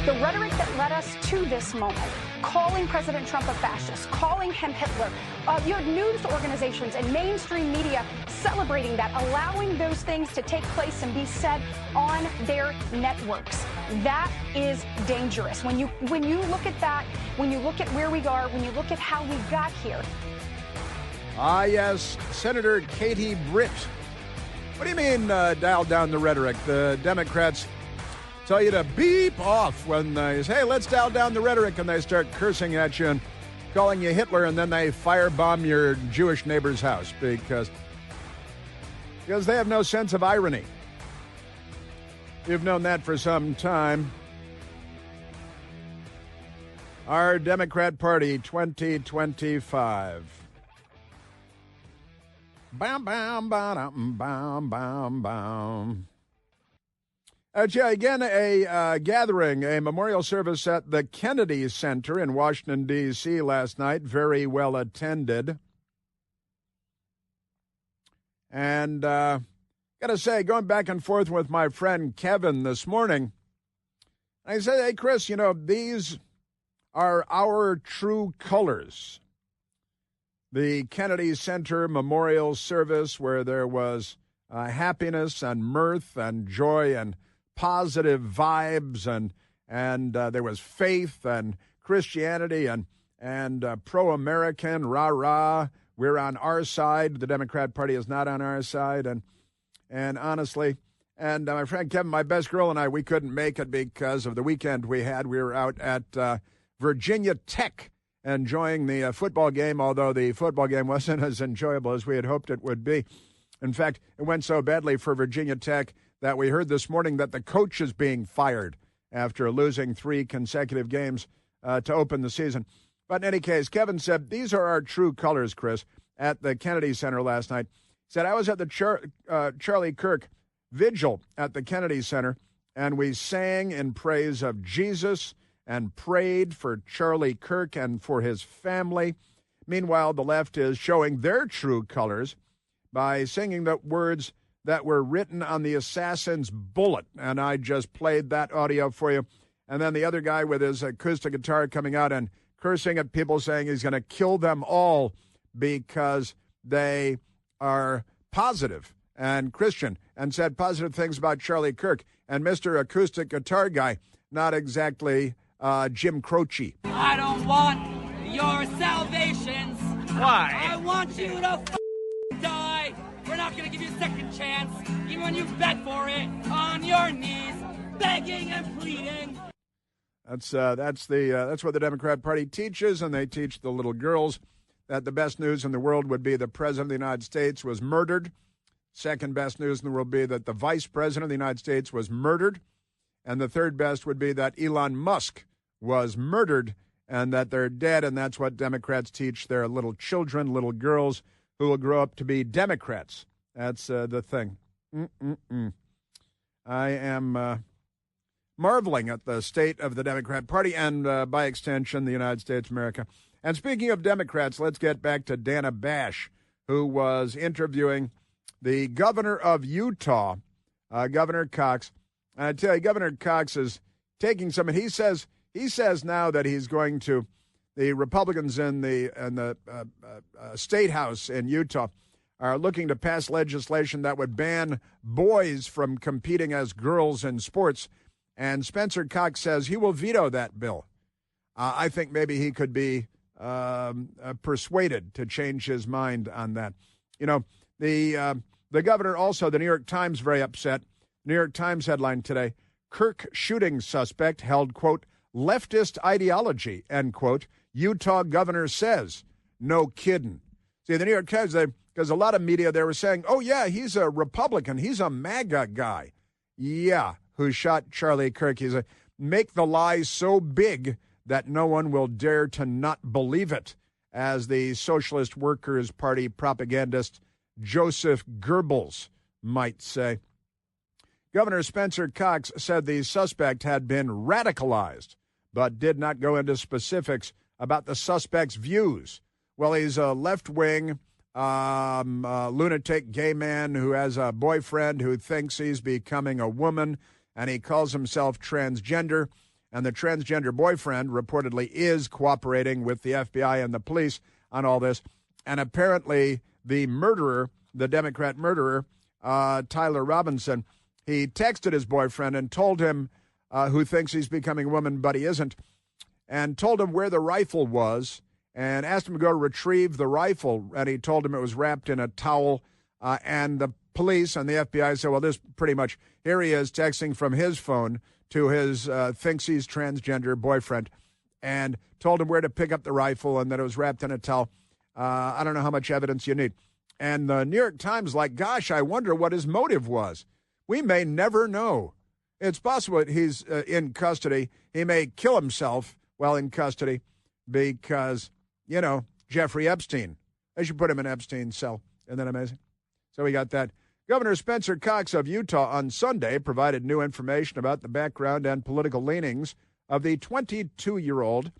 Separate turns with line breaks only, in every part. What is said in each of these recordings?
The rhetoric that led us to this moment, calling President Trump a fascist, calling him Hitler, you had news organizations and mainstream media celebrating that, allowing those things to take place and be said on their networks. That is dangerous. When you look at that, when you look at where we are, when you look at how we got here.
Ah, yes, Senator Katie Britt. What do you mean, dial down the rhetoric? The Democrats tell you to beep off when they say, hey, let's dial down the rhetoric, and they start cursing at you and calling you Hitler, and then they firebomb your Jewish neighbor's house because they have no sense of irony. You've known that for some time. Our Democrat Party 2025. Bam, bam, bam, bam, bam, bam. Again, a gathering, a memorial service at the Kennedy Center in Washington, D.C. last night, very well attended. And got to say, going back and forth with my friend Kevin this morning, I said, hey, Chris, these are our true colors. The Kennedy Center memorial service where there was happiness and mirth and joy and positive vibes and there was faith and Christianity and pro-American, rah-rah. We're on our side. The Democrat Party is not on our side. And honestly, my friend Kevin, my best girl, and I, we couldn't make it because of the weekend we had. We were out at Virginia Tech enjoying the football game, although the football game wasn't as enjoyable as we had hoped it would be. In fact, it went so badly for Virginia Tech that we heard this morning that the coach is being fired after losing 3 consecutive games to open the season. But in any case, Kevin said, these are our true colors, Chris, at the Kennedy Center last night. He said, I was at the Charlie Kirk vigil at the Kennedy Center, and we sang in praise of Jesus and prayed for Charlie Kirk and for his family. Meanwhile, the left is showing their true colors by singing the words that were written on the assassin's bullet. And I just played that audio for you. And then the other guy with his acoustic guitar coming out and cursing at people, saying he's going to kill them all because they are positive and Christian, and said positive things about Charlie Kirk. And Mr. Acoustic Guitar Guy, not exactly Jim Croce.
I don't want your salvations.
Why?
I want you to die. We're not going to give you a second chance, even when you beg for it on your knees, begging and pleading.
That's what the Democrat Party teaches, and they teach the little girls that the best news in the world would be the President of the United States was murdered. Second best news in the world would be that the Vice President of the United States was murdered. And the third best would be that Elon Musk was murdered and that they're dead, and that's what Democrats teach their little children, little girls, who will grow up to be Democrats. That's the thing. I am marveling at the state of the Democrat Party and, by extension, the United States of America. And speaking of Democrats, let's get back to Dana Bash, who was interviewing the governor of Utah, Governor Cox. And I tell you, Governor Cox is taking some, and he says now that he's going to, the Republicans in the State House in Utah are looking to pass legislation that would ban boys from competing as girls in sports. And Spencer Cox says he will veto that bill. I think maybe he could be persuaded to change his mind on that. The governor also, the New York Times, very upset. New York Times headline today, Kirk shooting suspect held, quote, leftist ideology, end quote. Utah governor says, no kidding. See, the New York Times, because a lot of media, they were saying, oh, yeah, he's a Republican. He's a MAGA guy. Yeah, who shot Charlie Kirk. He's make the lie so big that no one will dare to not believe it, as the Socialist Workers Party propagandist Joseph Goebbels might say. Governor Spencer Cox said the suspect had been radicalized, but did not go into specifics about the suspect's views. Well, he's a left-wing, lunatic gay man who has a boyfriend who thinks he's becoming a woman, and he calls himself transgender. And the transgender boyfriend reportedly is cooperating with the FBI and the police on all this. And apparently the murderer, the Democrat murderer, Tyler Robinson, he texted his boyfriend and told him, who thinks he's becoming a woman, but he isn't, and told him where the rifle was and asked him to go retrieve the rifle. And he told him it was wrapped in a towel. And the police and the FBI said, well, this pretty much, here he is texting from his phone to his thinks he's transgender boyfriend and told him where to pick up the rifle and that it was wrapped in a towel. I don't know how much evidence you need. And the New York Times, like, gosh, I wonder what his motive was. We may never know. It's possible that he's in custody. He may kill himself while in custody because, you know, Jeffrey Epstein. They should put him in Epstein's cell. Isn't that amazing? So we got that. Governor Spencer Cox of Utah on Sunday provided new information about the background and political leanings of the 22-year-old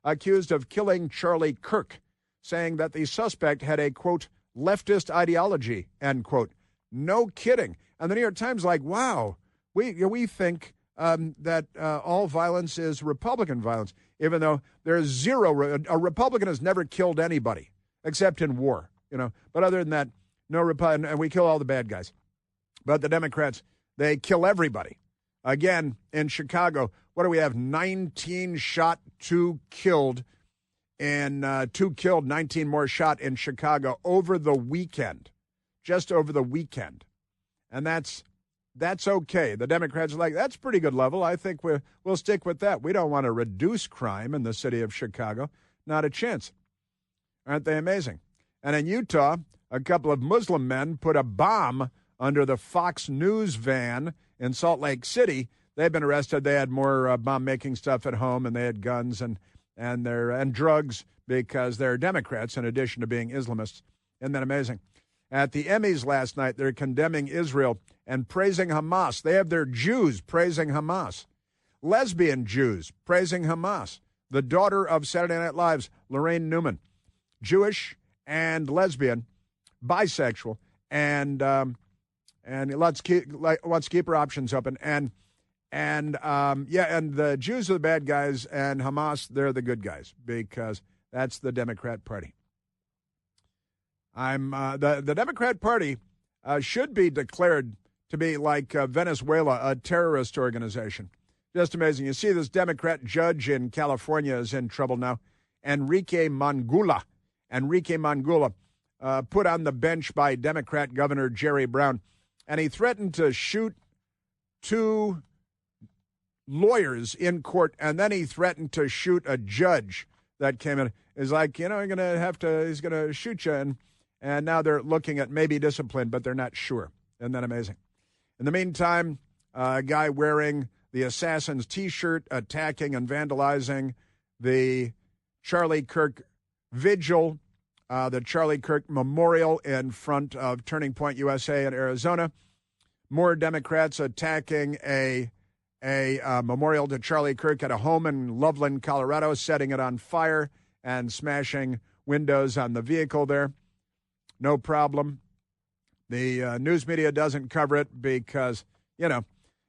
accused of killing Charlie Kirk, saying that the suspect had a, quote, leftist ideology, end quote. No kidding. And the New York Times like, wow, we think that all violence is Republican violence, even though there's zero. A Republican has never killed anybody except in war, you know. But other than that, no Republican, and we kill all the bad guys. But the Democrats, they kill everybody. Again, in Chicago, what do we have? 19 shot, 2 killed. And 2 killed, 19 more shot in Chicago over the weekend, just over the weekend. And that's okay. The Democrats are like, that's pretty good level. I think we'll stick with that. We don't want to reduce crime in the city of Chicago. Not a chance. Aren't they amazing? And in Utah, a couple of Muslim men put a bomb under the Fox News van in Salt Lake City. They've been arrested. They had more bomb-making stuff at home, and they had guns and drugs because they're Democrats in addition to being Islamists. Isn't that amazing? At the Emmys last night, they're condemning Israel and praising Hamas. They have their Jews praising Hamas. Lesbian Jews praising Hamas. The daughter of Saturday Night Live's Lorraine Newman. Jewish and lesbian, bisexual, and let's keep our options open. And the Jews are the bad guys, and Hamas, they're the good guys, because that's the Democrat Party. The Democrat Party should be declared to be like Venezuela, a terrorist organization. Just amazing. You see this Democrat judge in California is in trouble now, Enrique Mangula, put on the bench by Democrat Governor Jerry Brown, and he threatened to shoot 2 lawyers in court, and then he threatened to shoot a judge that came in. He's like, you know, he's going to shoot you, and now they're looking at maybe discipline, but they're not sure. Isn't that amazing? In the meantime, a guy wearing the Assassin's T-shirt attacking and vandalizing the Charlie Kirk Vigil, the Charlie Kirk Memorial in front of Turning Point USA in Arizona. More Democrats attacking a memorial to Charlie Kirk at a home in Loveland, Colorado, setting it on fire and smashing windows on the vehicle there. No problem. The news media doesn't cover it because, you know,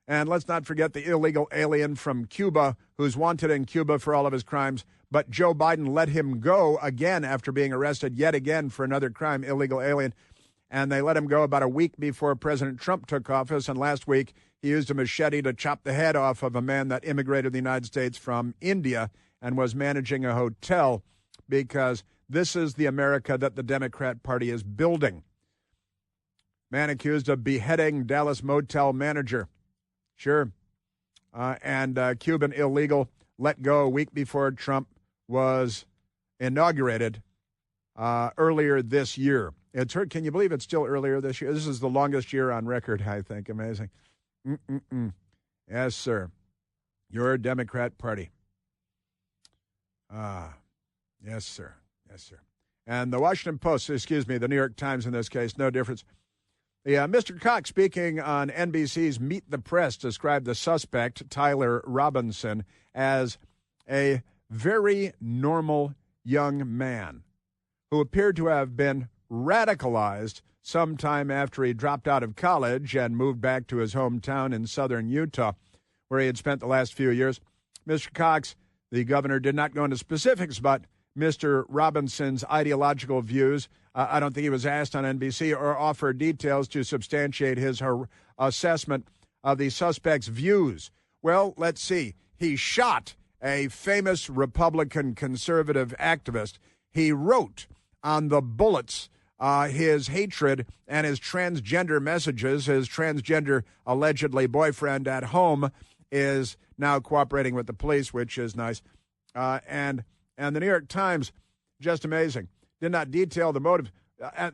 and let's not forget the illegal alien from Cuba who's wanted in Cuba for all of his crimes, but Joe Biden let him go again after being arrested yet again for another crime, illegal alien. And they let him go about a week before President Trump took office. And last week, he used a machete to chop the head off of a man that immigrated to the United States from India and was managing a hotel, because this is the America that the Democrat Party is building. Man accused of beheading Dallas motel manager. Sure. And Cuban illegal let go a week before Trump was inaugurated earlier this year. Can you believe it's still earlier this year? This is the longest year on record, I think. Amazing. Yes, sir. Your Democrat Party. Yes, sir. Yes, sir. And the Washington Post, the New York Times in this case, no difference. Mr. Cox, speaking on NBC's Meet the Press, described the suspect, Tyler Robinson, as a very normal young man who appeared to have been radicalized sometime after he dropped out of college and moved back to his hometown in southern Utah, where he had spent the last few years. Mr. Cox, the governor, did not go into specifics about Mr. Robinson's ideological views. I don't think he was asked on NBC or offered details to substantiate his assessment of the suspect's views. Well, let's see. He shot a famous Republican conservative activist. He wrote on the bullets his hatred and his transgender messages. His transgender, allegedly, boyfriend at home is now cooperating with the police, which is nice. And the New York Times, just amazing, did not detail the motive.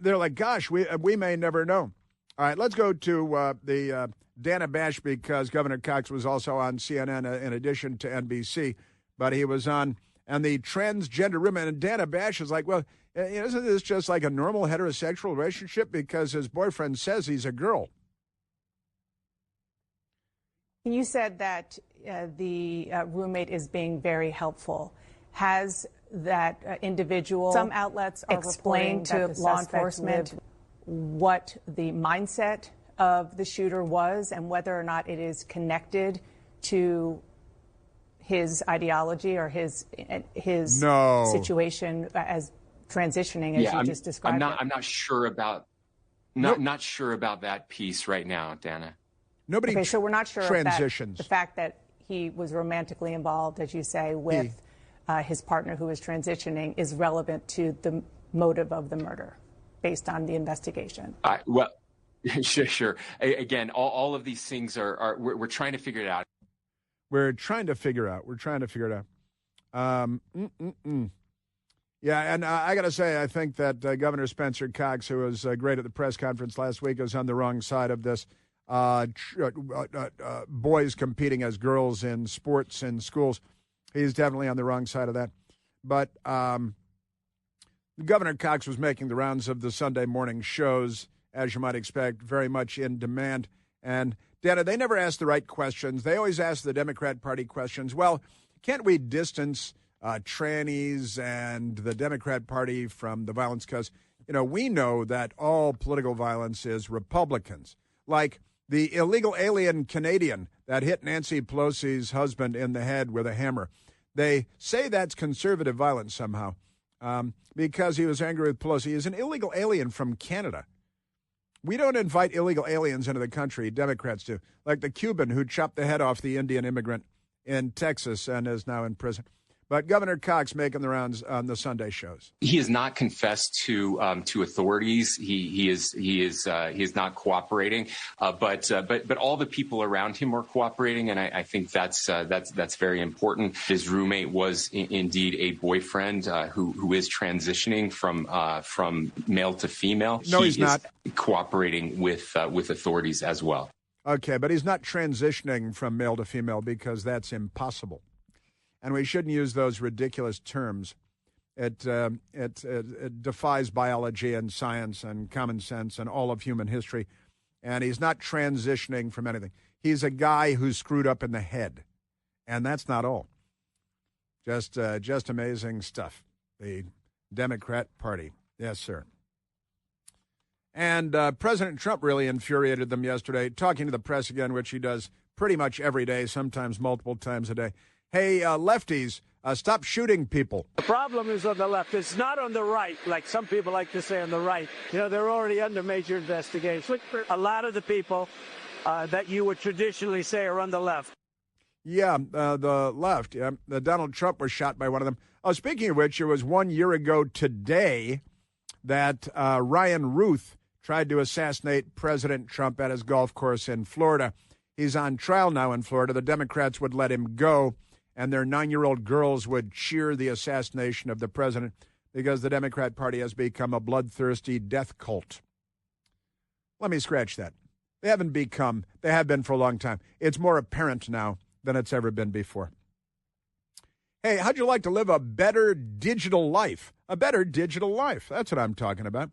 They're like, gosh, we may never know. All right, let's go to the Dana Bash, because Governor Cox was also on CNN in addition to NBC, but he was on, and the transgender women, and Dana Bash is like, well, isn't this just like a normal heterosexual relationship because his boyfriend says he's a girl?
You said that the roommate is being very helpful. Has that individual, some outlets are explained to law enforcement what the mindset of the shooter was and whether or not it is connected to his ideology or his situation as transitioning, as you just described?
I'm not sure about not sure about that piece right now, Dana.
Nobody.
Okay, so we're not sure
transitions.
That the fact that he was romantically involved, as you say, with his partner who was transitioning is relevant to the motive of the murder, based on the investigation.
Well, sure. Again, all of these things we're trying to figure it out.
We're trying to figure it out. Yeah, and I got to say, I think that Governor Spencer Cox, who was great at the press conference last week, was on the wrong side of this. Boys competing as girls in sports in schools. He's definitely on the wrong side of that. But Governor Cox was making the rounds of the Sunday morning shows, as you might expect, very much in demand. And, Dana, they never ask the right questions. They always ask the Democrat Party questions. Well, can't we distance trannies and the Democrat Party from the violence? Because, we know that all political violence is Republicans. Like the illegal alien Canadian that hit Nancy Pelosi's husband in the head with a hammer. They say that's conservative violence somehow because he was angry with Pelosi. He's an illegal alien from Canada. We don't invite illegal aliens into the country. Democrats do. Like the Cuban who chopped the head off the Indian immigrant in Texas and is now in prison. But Governor Cox making the rounds on the Sunday shows.
He has not confessed to authorities. He is not cooperating. But all the people around him are cooperating, and I think that's very important. His roommate was indeed a boyfriend who is transitioning from male to female.
No, he's not
cooperating with authorities as well.
Okay, but he's not transitioning from male to female because that's impossible. And we shouldn't use those ridiculous terms. It defies biology and science and common sense and all of human history. And he's not transitioning from anything. He's a guy who's screwed up in the head. And that's not all. Just amazing stuff. The Democrat Party. Yes, sir. And President Trump really infuriated them yesterday, talking to the press again, which he does pretty much every day, sometimes multiple times a day. Hey, lefties, stop shooting people.
The problem is on the left. It's not on the right, like some people like to say on the right. They're already under major investigation. A lot of the people that you would traditionally say are on the left.
Yeah, the left. Yeah, Donald Trump was shot by one of them. Oh, speaking of which, it was 1 year ago today that Ryan Ruth tried to assassinate President Trump at his golf course in Florida. He's on trial now in Florida. The Democrats would let him go, and their 9-year-old girls would cheer the assassination of the president because the Democrat Party has become a bloodthirsty death cult. Let me scratch that. They have been for a long time. It's more apparent now than it's ever been before. Hey, how'd you like to live a better digital life? A better digital life. That's what I'm talking about.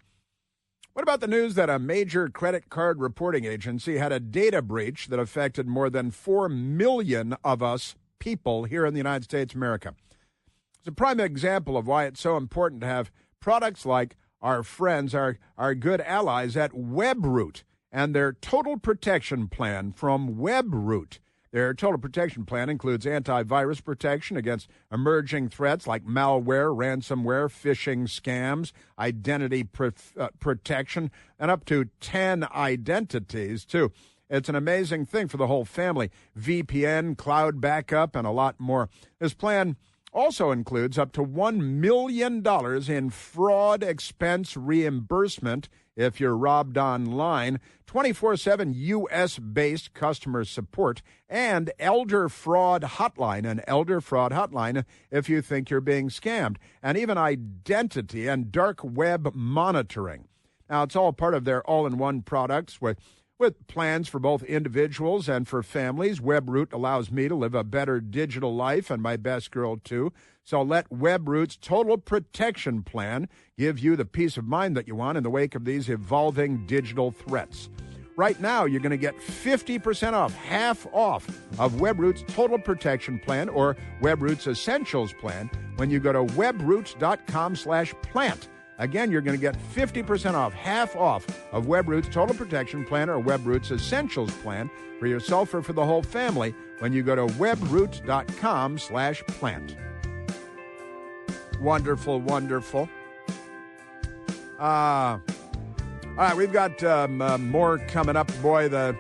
What about the news that a major credit card reporting agency had a data breach that affected more than 4 million of us people here in the United States of America? It's a prime example of why it's so important to have products like our friends, our good allies at Webroot and their total protection plan from Webroot. Their total protection plan includes antivirus protection against emerging threats like malware, ransomware, phishing scams, identity protection, and up to 10 identities, too. It's an amazing thing for the whole family. VPN, cloud backup, and a lot more. This plan also includes up to $1 million in fraud expense reimbursement if you're robbed online, 24/7 U.S.-based customer support, and Elder Fraud Hotline, an Elder Fraud Hotline if you think you're being scammed, and even identity and dark web monitoring. Now, it's all part of their all-in-one products with plans for both individuals and for families. WebRoot allows me to live a better digital life, and my best girl, too. So let WebRoot's Total Protection Plan give you the peace of mind that you want in the wake of these evolving digital threats. Right now, you're going to get 50% off, half off of WebRoot's Total Protection Plan or WebRoot's Essentials Plan when you go to webroot.com/plant. Again, you're going to get 50% off, half off of WebRoot's Total Protection Plan or WebRoot's Essentials Plan for yourself or for the whole family when you go to webroot.com/plant. Wonderful, wonderful. All right, we've got more coming up. Boy, more.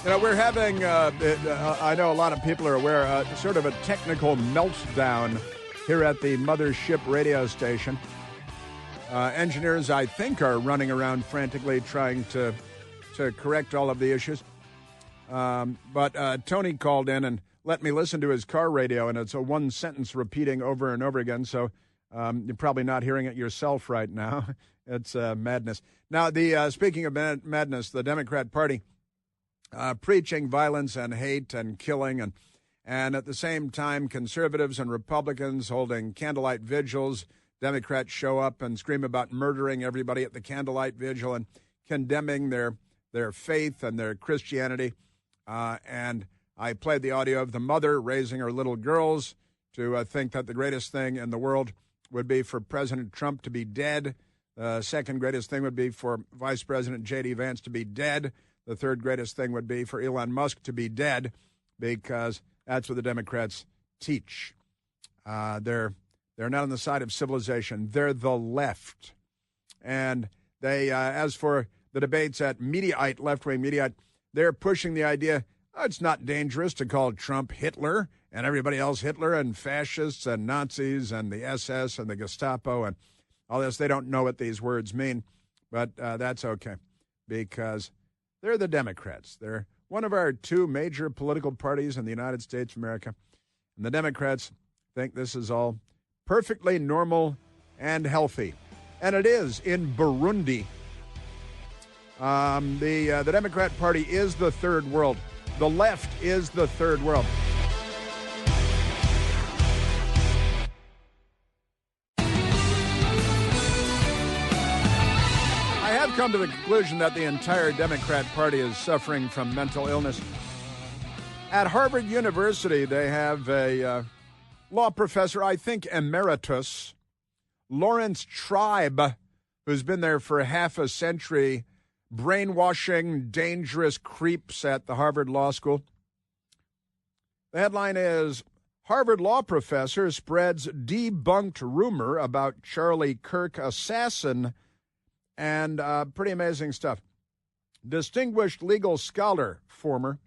You know, we're having, I know a lot of people are aware, sort of a technical meltdown here at the mothership radio station. Engineers, I think, are running around frantically trying to correct all of the issues. But Tony called in and let me listen to his car radio, and it's a one sentence repeating over and over again, so you're probably not hearing it yourself right now. It's madness. Now, speaking of madness, the Democrat Party preaching violence and hate and killing, and at the same time, conservatives and Republicans holding candlelight vigils. Democrats show up and scream about murdering everybody at the candlelight vigil and condemning their faith and their Christianity. And I played the audio of the mother raising her little girls to think that the greatest thing in the world would be for President Trump to be dead. The second greatest thing would be for Vice President J.D. Vance to be dead. The third greatest thing would be for Elon Musk to be dead, because that's what the Democrats teach. They're not on the side of civilization. They're the left. And they, as for the debates at Mediaite, left-wing Mediaite, they're pushing the idea, it's not dangerous to call Trump Hitler and everybody else Hitler and fascists and Nazis and the SS and the Gestapo and all this. They don't know what these words mean, but that's okay, because they're the Democrats. They're one of our two major political parties in the United States of America. And the Democrats think this is all perfectly normal and healthy. And it is in Burundi. The Democrat Party is the third world. The left is the third world. I have come to the conclusion that the entire Democrat Party is suffering from mental illness. At Harvard University, they have a law professor, I think emeritus, Lawrence Tribe, who's been there for half a century, brainwashing dangerous creeps at the Harvard Law School. The headline is, Harvard law professor spreads debunked rumor about Charlie Kirk assassin, and pretty amazing stuff. Distinguished legal scholar, former,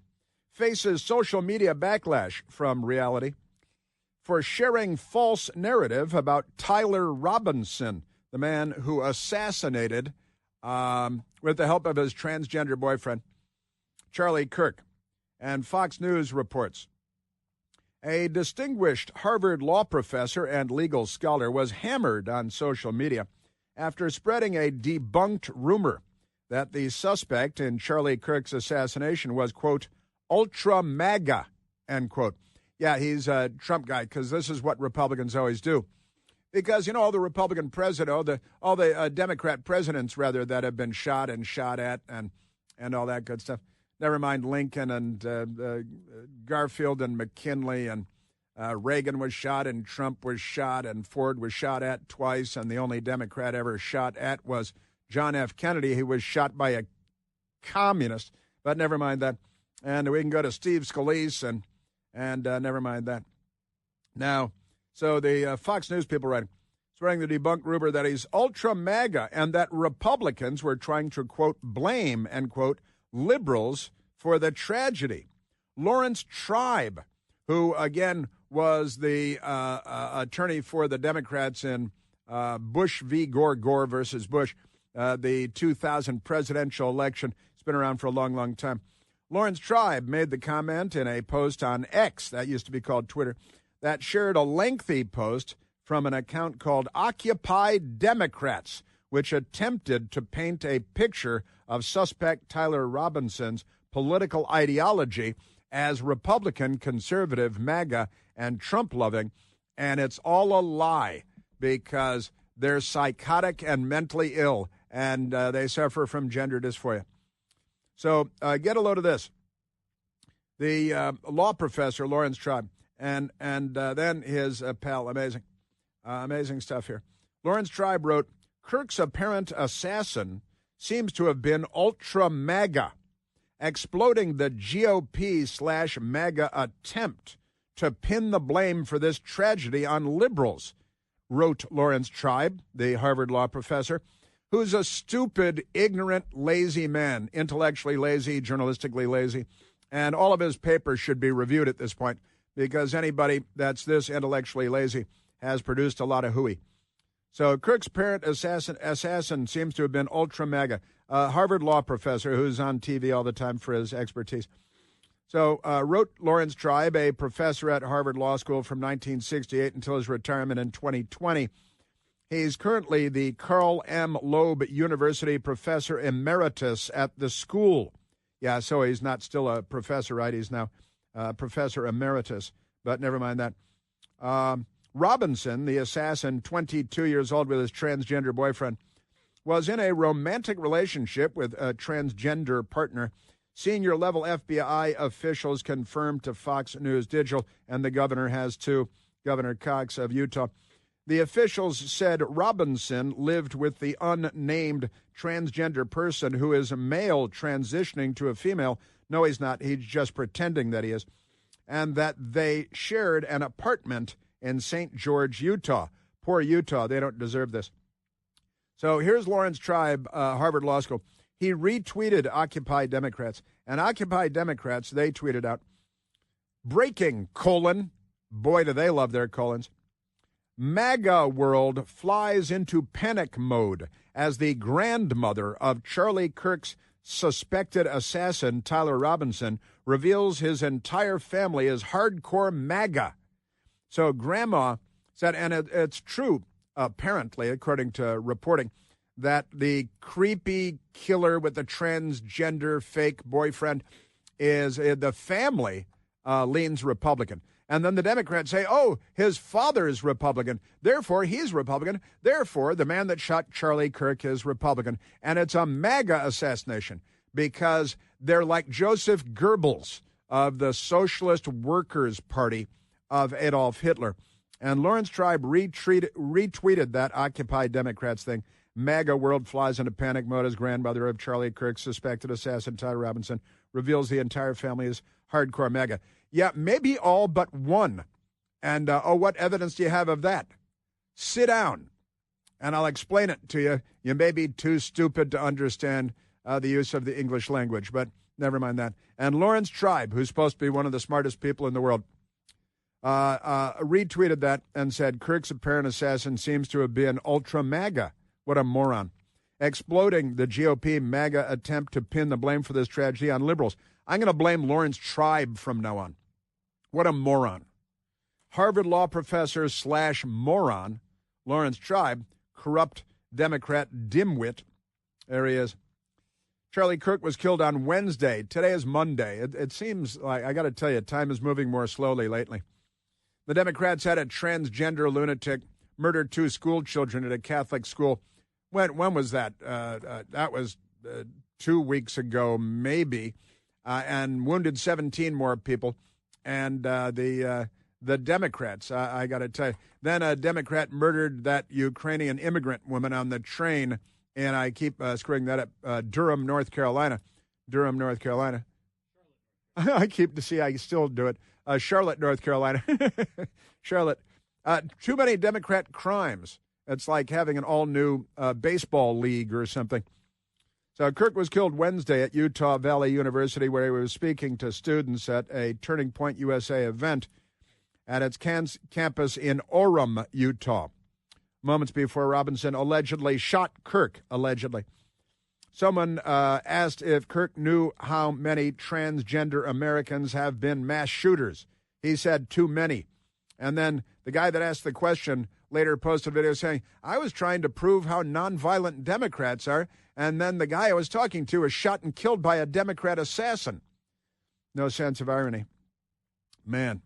faces social media backlash from reality for sharing false narrative about Tyler Robinson, the man who assassinated, with the help of his transgender boyfriend, Charlie Kirk. And Fox News reports, a distinguished Harvard law professor and legal scholar was hammered on social media after spreading a debunked rumor that the suspect in Charlie Kirk's assassination was, quote, ultra MAGA, end quote. Yeah, he's a Trump guy, because this is what Republicans always do. Because, you know, all the Republican president, all the Democrat presidents, rather, that have been shot and shot at and all that good stuff. Never mind Lincoln and Garfield and McKinley and Reagan was shot and Trump was shot and Ford was shot at twice, and the only Democrat ever shot at was John F. Kennedy. He was shot by a communist, but never mind that. And we can go to Steve Scalise and never mind that. Now, so the Fox News people writing the debunked rumor that he's ultra MAGA and that Republicans were trying to, quote, blame, end quote, liberals for the tragedy. Lawrence Tribe, who, again, was the attorney for the Democrats in Bush v. Gore versus Bush, the 2000 presidential election. It's been around for a long, long time. Lawrence Tribe made the comment in a post on X, that used to be called Twitter, that shared a lengthy post from an account called Occupy Democrats, which attempted to paint a picture of suspect Tyler Robinson's political ideology as Republican, conservative, MAGA, and Trump-loving. And it's all a lie because they're psychotic and mentally ill, and they suffer from gender dysphoria. So get a load of this. The law professor, Lawrence Tribe, and then his pal, amazing stuff here. Lawrence Tribe wrote, Kirk's apparent assassin seems to have been ultra MAGA, exploding the GOP/MAGA attempt to pin the blame for this tragedy on liberals, wrote Lawrence Tribe, the Harvard law professor, who's a stupid, ignorant, lazy man, intellectually lazy, journalistically lazy, and all of his papers should be reviewed at this point because anybody that's this intellectually lazy has produced a lot of hooey. So Kirk's apparent assassin seems to have been ultra MAGA, Harvard law professor who's on TV all the time for his expertise. So wrote Lawrence Tribe, a professor at Harvard Law School from 1968 until his retirement in 2020. He's currently the Carl M. Loeb University Professor Emeritus at the school. Yeah, so he's not still a professor, right? He's now Professor Emeritus, but never mind that. Robinson, the assassin, 22 years old with his transgender boyfriend, was in a romantic relationship with a transgender partner. Senior-level FBI officials confirmed to Fox News Digital, and the governor has too, Governor Cox of Utah. The officials said Robinson lived with the unnamed transgender person who is a male transitioning to a female. No, he's not. He's just pretending that he is. And that they shared an apartment in St. George, Utah. Poor Utah. They don't deserve this. So here's Lawrence Tribe, Harvard Law School. He retweeted Occupy Democrats. And Occupy Democrats, they tweeted out, breaking, colon, boy, do they love their colons, MAGA world flies into panic mode as the grandmother of Charlie Kirk's suspected assassin, Tyler Robinson, reveals his entire family is hardcore MAGA. So Grandma said, and it's true, apparently, according to reporting, that the creepy killer with the transgender fake boyfriend is the family leans Republican. And then the Democrats say, oh, his father's Republican. Therefore, he's Republican. Therefore, the man that shot Charlie Kirk is Republican. And it's a MAGA assassination because they're like Joseph Goebbels of the Socialist Workers' Party of Adolf Hitler. And Lawrence Tribe retweeted that Occupy Democrats thing. MAGA world flies into panic mode as grandmother of Charlie Kirk's suspected assassin, Tyler Robinson, reveals the entire family is hardcore MAGA. Yeah, maybe all but one. And, what evidence do you have of that? Sit down, and I'll explain it to you. You may be too stupid to understand the use of the English language, but never mind that. And Lawrence Tribe, who's supposed to be one of the smartest people in the world, retweeted that and said, Kirk's apparent assassin seems to have been ultra MAGA. What a moron. Exploding the GOP MAGA attempt to pin the blame for this tragedy on liberals. I'm going to blame Lawrence Tribe from now on. What a moron. Harvard law professor / moron, Lawrence Tribe, corrupt Democrat dimwit. There he is. Charlie Kirk was killed on Wednesday. Today is Monday. It seems like, I got to tell you, time is moving more slowly lately. The Democrats had a transgender lunatic murder 2 school children at a Catholic school. When was that? That was 2 weeks ago, maybe, and wounded 17 more people. And the the Democrats, I got to tell you. Then a Democrat murdered that Ukrainian immigrant woman on the train, and I keep screwing that up, Durham, North Carolina. Durham, North Carolina. I still do it. Charlotte, North Carolina. Charlotte. Too many Democrat crimes. It's like having an all-new baseball league or something. So Kirk was killed Wednesday at Utah Valley University, where he was speaking to students at a Turning Point USA event at its campus in Orem, Utah. Moments before Robinson allegedly shot Kirk, allegedly. Someone asked if Kirk knew how many transgender Americans have been mass shooters. He said too many. And then the guy that asked the question later posted a video saying, I was trying to prove how nonviolent Democrats are, and then the guy I was talking to was shot and killed by a Democrat assassin. No sense of irony. Man.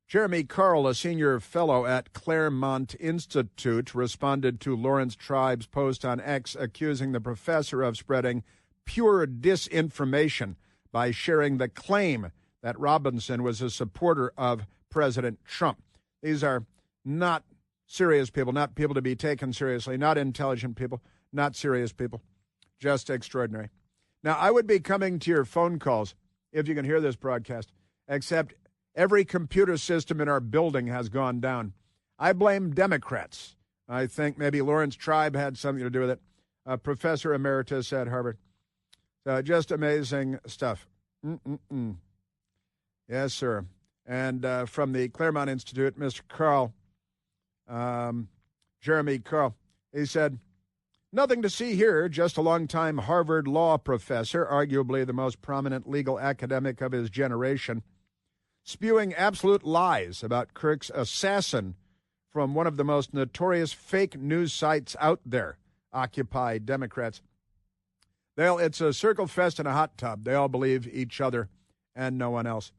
Jeremy Carl, a senior fellow at Claremont Institute, responded to Lawrence Tribe's post on X accusing the professor of spreading pure disinformation by sharing the claim that Robinson was a supporter of President Trump. These are not serious people, not people to be taken seriously, not intelligent people, not serious people, just extraordinary. Now, I would be coming to your phone calls if you can hear this broadcast, except every computer system in our building has gone down. I blame Democrats. I think maybe Lawrence Tribe had something to do with it. Professor Emeritus at Harvard. Just amazing stuff. Yes, sir. And from the Claremont Institute, Mr. Carl, Jeremy Carl, he said, nothing to see here, just a longtime Harvard law professor, arguably the most prominent legal academic of his generation, spewing absolute lies about Kirk's assassin from one of the most notorious fake news sites out there, Occupy Democrats. It's a circle fest in a hot tub. They all believe each other and no one else.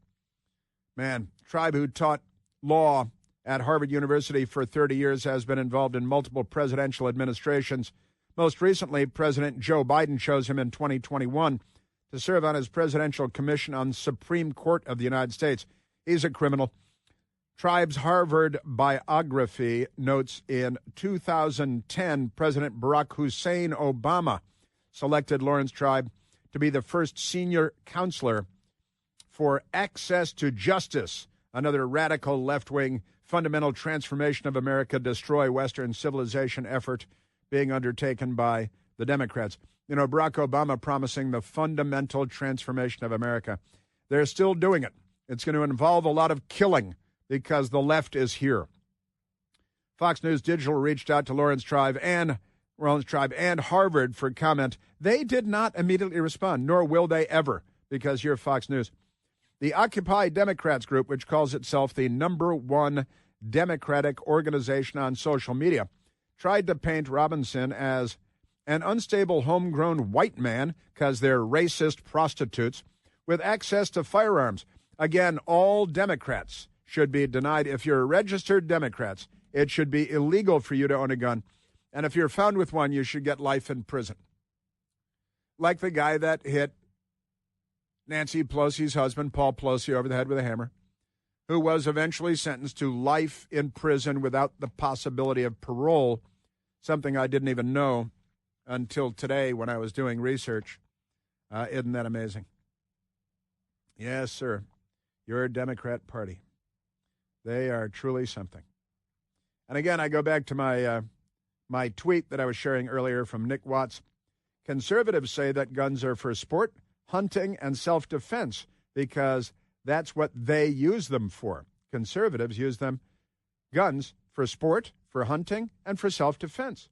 Man, Tribe, who taught law at Harvard University for 30 years, has been involved in multiple presidential administrations. Most recently, President Joe Biden chose him in 2021 to serve on his presidential commission on the Supreme Court of the United States. He's a criminal. Tribe's Harvard biography notes in 2010, President Barack Hussein Obama selected Lawrence Tribe to be the first senior counselor for Access to Justice, another radical left-wing fundamental transformation of America, destroy Western civilization effort being undertaken by the Democrats. You know, Barack Obama promising the fundamental transformation of America. They're still doing it. It's going to involve a lot of killing because the left is here. Fox News Digital reached out to Lawrence Tribe and Harvard for comment. They did not immediately respond, nor will they ever, because you're Fox News. The Occupy Democrats group, which calls itself the #1 Democratic organization on social media, tried to paint Robinson as an unstable homegrown white man because they're racist prostitutes with access to firearms. Again, all Democrats should be denied. If you're registered Democrats, it should be illegal for you to own a gun. And if you're found with one, you should get life in prison. Like the guy that hit Nancy Pelosi's husband, Paul Pelosi, over the head with a hammer, who was eventually sentenced to life in prison without the possibility of parole, something I didn't even know until today when I was doing research. Isn't that amazing? Yes, sir. Your Democrat Party. They are truly something. And again, I go back to my tweet that I was sharing earlier from Nick Watts. Conservatives say that guns are for sport, hunting, and self-defense because that's what they use them for. Conservatives use guns, for sport, for hunting, and for self-defense.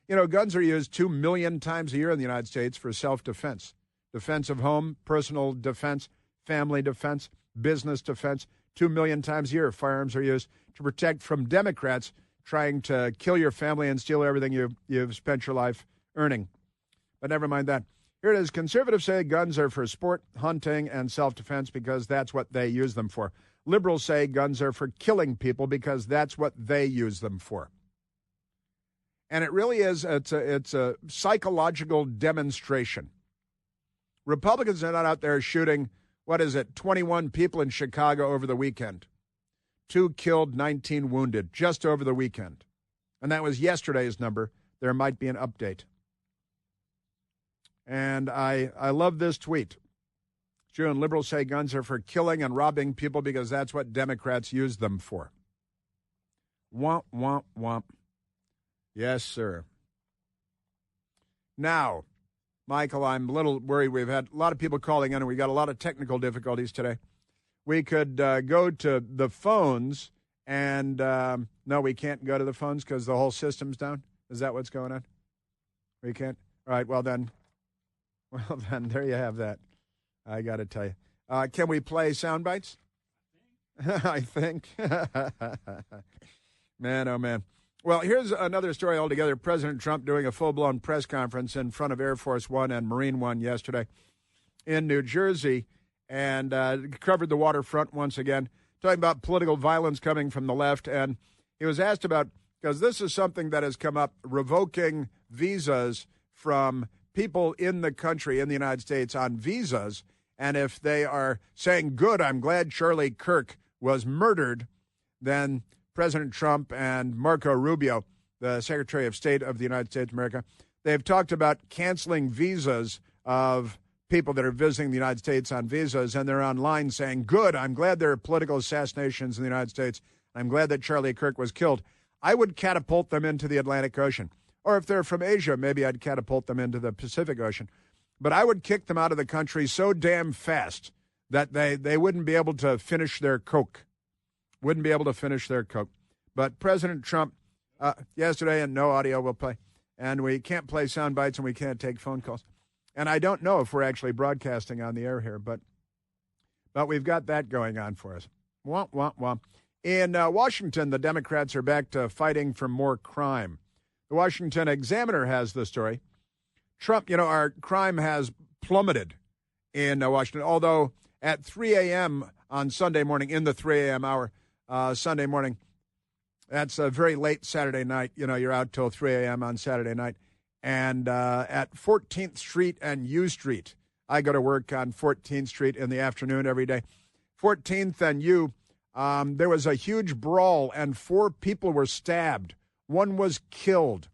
You know, guns are used 2 million times a year in the United States for self-defense. Defense of home, personal defense, family defense, business defense. 2 million times a year, firearms are used to protect from Democrats trying to kill your family and steal everything you've spent your life earning. But never mind that. Here it is. Conservatives say guns are for sport, hunting, and self-defense because that's what they use them for. Liberals say guns are for killing people because that's what they use them for. And it really is, it's a psychological demonstration. Republicans are not out there shooting, 21 people in Chicago over the weekend. 2 killed, 19 wounded, just over the weekend. And that was yesterday's number. There might be an update. And I love this tweet. Jew and liberals say guns are for killing and robbing people because that's what Democrats use them for. Womp, womp, womp. Yes, sir. Now, Michael, I'm a little worried. We've had a lot of people calling in, and we got a lot of technical difficulties today. We could go to the phones, and no, we can't go to the phones because the whole system's down. Is that what's going on? We can't? All right, well, then, there you have that. I got to tell you. Can we play sound bites? I think. Man, oh, man. Well, here's another story altogether. President Trump doing a full-blown press conference in front of Air Force One and Marine One yesterday in New Jersey, and covered the waterfront once again, talking about political violence coming from the left. And he was asked about, because this is something that has come up, revoking visas from people in the country, in the United States, on visas. And if they are saying, good, I'm glad Charlie Kirk was murdered, then President Trump and Marco Rubio, the Secretary of State of the United States of America, they've talked about canceling visas of people that are visiting the United States on visas, and they're online saying, good, I'm glad there are political assassinations in the United States. I'm glad that Charlie Kirk was killed. I would catapult them into the Atlantic Ocean. Or if they're from Asia, maybe I'd catapult them into the Pacific Ocean. But I would kick them out of the country so damn fast that they wouldn't be able to finish their Coke. Wouldn't be able to finish their Coke. But President Trump, yesterday, and no audio will play, and we can't play sound bites and we can't take phone calls. And I don't know if we're actually broadcasting on the air here, but we've got that going on for us. Womp, womp, womp. In Washington, the Democrats are back to fighting for more crime. The Washington Examiner has the story. Trump, our crime has plummeted in Washington, although at 3 a.m. on Sunday morning, in the 3 a.m. hour, Sunday morning, that's a very late Saturday night. You're out till 3 a.m. on Saturday night. And at 14th Street and U Street, I go to work on 14th Street in the afternoon every day. 14th and U, there was a huge brawl, and 4 people were stabbed. 1 was killed.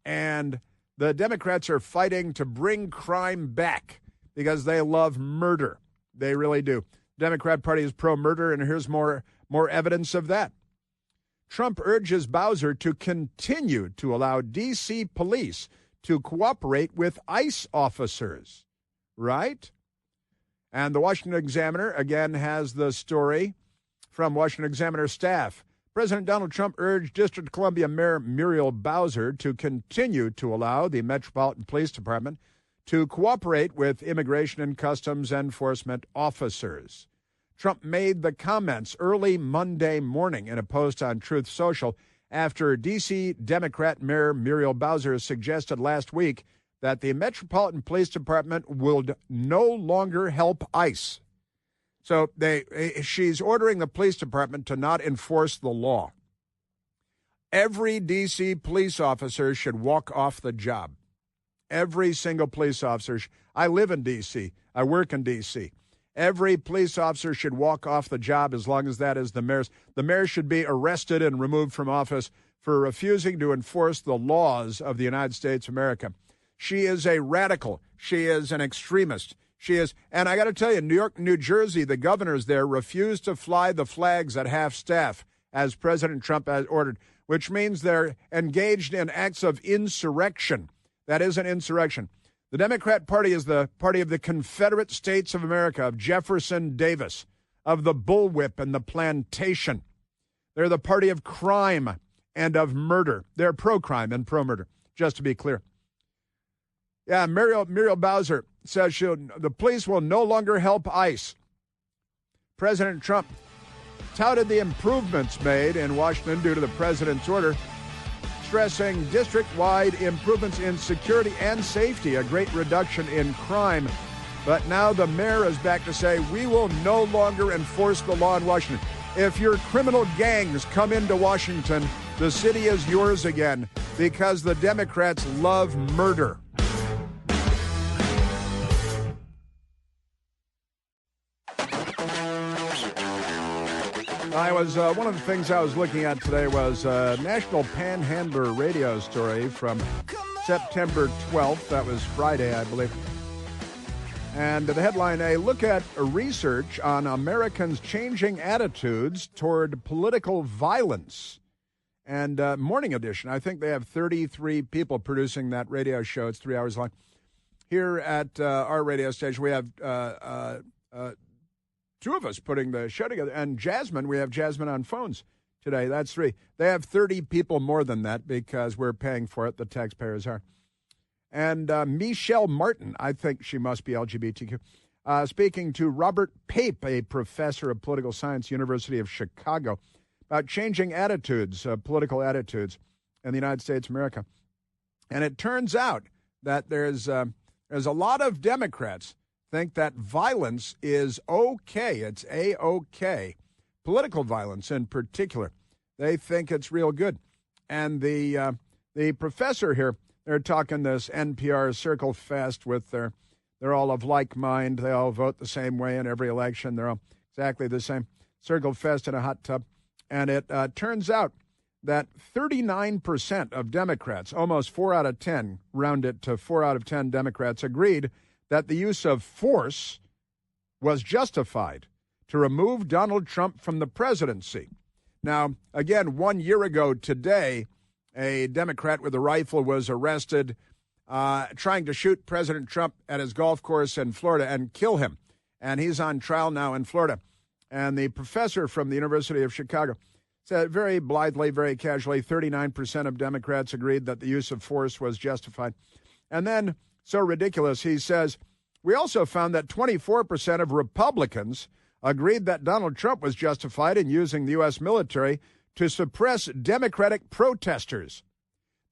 And the Democrats are fighting to bring crime back because they love murder. They really do. The Democrat Party is pro-murder, and here's more evidence of that. Trump urges Bowser to continue to allow D.C. police to cooperate with ICE officers, right? And the Washington Examiner, again, has the story from Washington Examiner staff. President Donald Trump urged District of Columbia Mayor Muriel Bowser to continue to allow the Metropolitan Police Department to cooperate with Immigration and Customs Enforcement officers. Trump made the comments early Monday morning in a post on Truth Social after D.C. Democrat Mayor Muriel Bowser suggested last week that the Metropolitan Police Department would no longer help ICE. So she's ordering the police department to not enforce the law. Every D.C. police officer should walk off the job. Every single police officer. I live in D.C. I work in D.C. Every police officer should walk off the job as long as that is the mayor's. The mayor should be arrested and removed from office for refusing to enforce the laws of the United States of America. She is a radical. She is an extremist. She is, and I got to tell you, New York, New Jersey, the governors there refused to fly the flags at half-staff, as President Trump has ordered, which means they're engaged in acts of insurrection. That is an insurrection. The Democrat Party is the party of the Confederate States of America, of Jefferson Davis, of the bullwhip and the plantation. They're the party of crime and of murder. They're pro-crime and pro-murder, just to be clear. Yeah, Muriel Bowser says the police will no longer help ICE. President Trump touted the improvements made in Washington due to the president's order, stressing district-wide improvements in security and safety, a great reduction in crime. But now the mayor is back to say, we will no longer enforce the law in Washington. If your criminal gangs come into Washington, the city is yours again because the Democrats love murder. I was one of the things I was looking at today was a National Panhandler radio story from September 12th. That was Friday, I believe. And the headline, a look at research on Americans' changing attitudes toward political violence. And Morning Edition, I think they have 33 people producing that radio show. It's 3 hours long. Here at our radio station, we have two of us putting the show together. And Jasmine, we have Jasmine on phones today. That's 3. They have 30 people more than that because we're paying for it. The taxpayers are. And Michelle Martin, I think she must be LGBTQ, speaking to Robert Pape, a professor of political science, University of Chicago, about changing attitudes, political attitudes in the United States of America. And it turns out that there's a lot of Democrats think that violence is okay. It's A-OK. Political violence in particular. They think it's real good. And the professor here, they're talking this NPR Circle Fest with they're all of like mind. They all vote the same way in every election. They're all exactly the same. Circle Fest in a hot tub. And it turns out that 39% of Democrats, almost 4 out of 10, round it to 4 out of 10 Democrats, agreed that the use of force was justified to remove Donald Trump from the presidency. Now, again, 1 year ago today, a Democrat with a rifle was arrested trying to shoot President Trump at his golf course in Florida and kill him. And he's on trial now in Florida. And the professor from the University of Chicago said very blithely, very casually, 39% of Democrats agreed that the use of force was justified. And then, so ridiculous, he says, we also found that 24% of Republicans agreed that Donald Trump was justified in using the U.S. military to suppress Democratic protesters.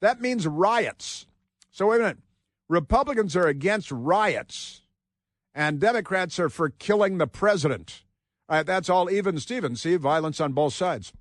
That means riots. So wait a minute. Republicans are against riots, and Democrats are for killing the president. All right, that's all even Stevens. See, violence on both sides.